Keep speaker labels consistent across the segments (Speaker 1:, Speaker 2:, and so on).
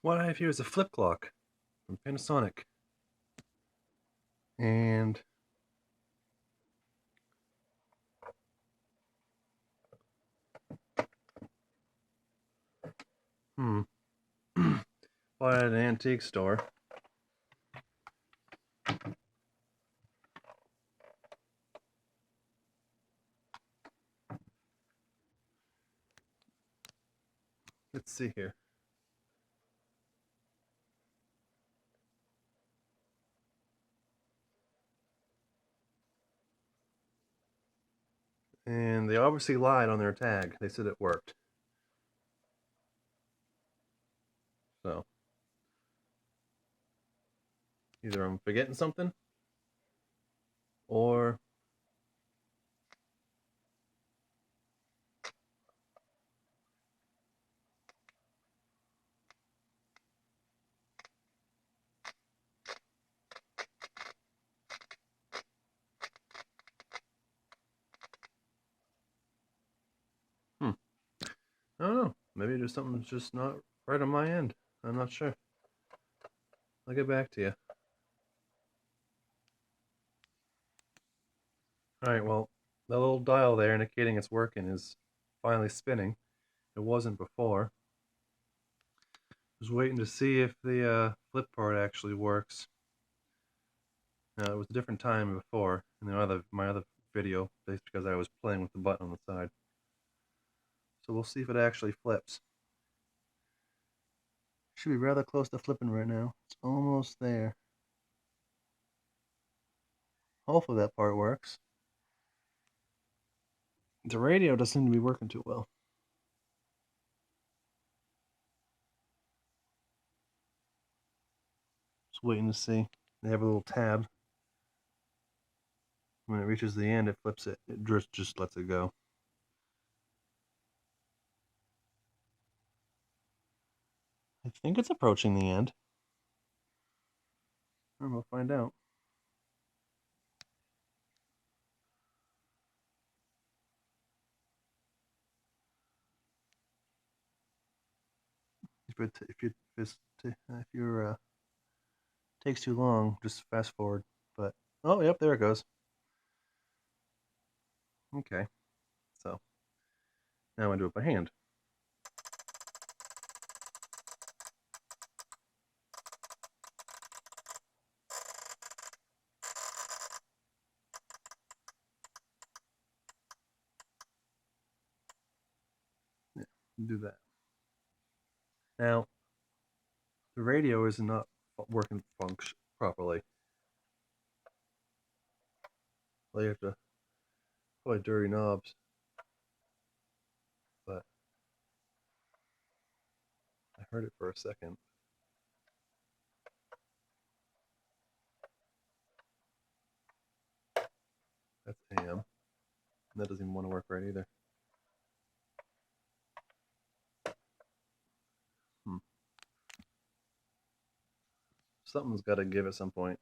Speaker 1: What I have here is a flip clock from Panasonic. And bought it at an antique store. Let's see here. And they obviously lied on their tag. They said it worked. So either I'm forgetting something or I don't know. Maybe there's something that's just not right on my end. I'm not sure. I'll get back to you. Alright, well, the little dial there indicating it's working is finally spinning. It wasn't before. Just waiting to see if the flip part actually works. It was a different time before in my other video, based because I was playing with the button on the side. So we'll see if it actually flips. Should be rather close to flipping right now. It's almost there. Hopefully that part works. The radio doesn't seem to be working too well. Just waiting to see. They have a little tab. When it reaches the end, it flips it. It just lets it go. I think it's approaching the end. We'll find out. If your takes too long, just fast forward. But oh, yep, there it goes. Okay, so now I do it by hand. Yeah, do that. Now the radio is not working function properly. Well, you have to probably dirty knobs, but I heard it for a second. That's AM. That doesn't even want to work right either. Something's got to give at some point.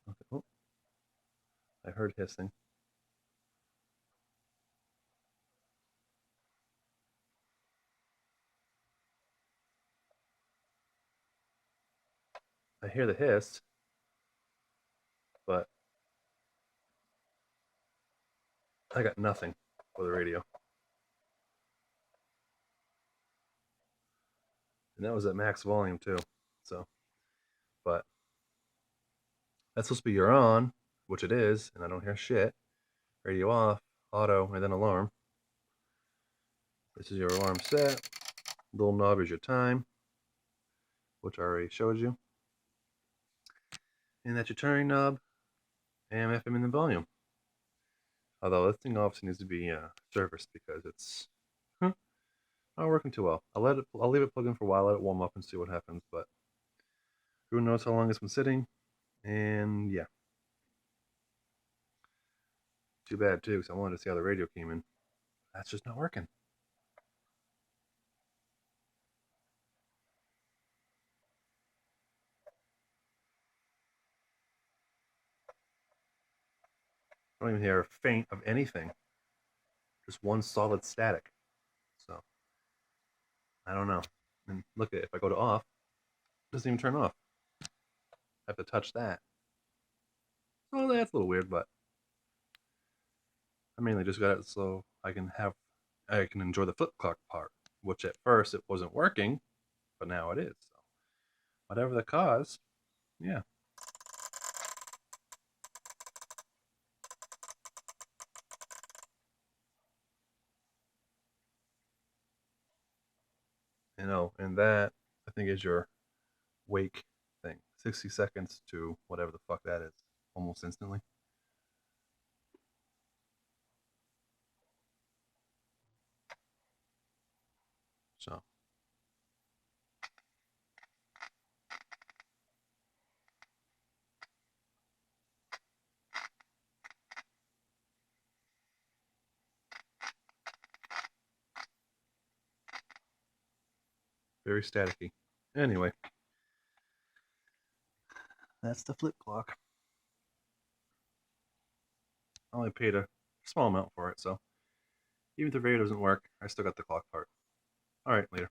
Speaker 1: Okay. Oh, I heard hissing. I hear the hiss, but I got nothing for the radio. And that was at max volume too. So, but that's supposed to be your on, which it is, and I don't hear shit. Radio off, auto, and then alarm. This is your alarm set. Little knob is your time, which I already showed you. And that's your turning knob, AM, FM, and the volume. Although this thing obviously needs to be serviced because it's not working too well. I'll leave it plugged in for a while, let it warm up and see what happens, but who knows how long it's been sitting, and yeah. Too bad too, because I wanted to see how the radio came in. That's just not working. I don't even hear a faint of anything. Just one solid static. So I don't know. And look at it, if I go to off, it doesn't even turn off. I have to touch that. So that's a little weird, but I mainly just got it so I can enjoy the flip clock part, which at first it wasn't working, but now it is. So whatever the cause, yeah. And that I think is your wake thing. 60 seconds to whatever the fuck that is, almost instantly. So very staticky. Anyway, that's the flip clock. I only paid a small amount for it, so even if the radio doesn't work, I still got the clock part. All right, later.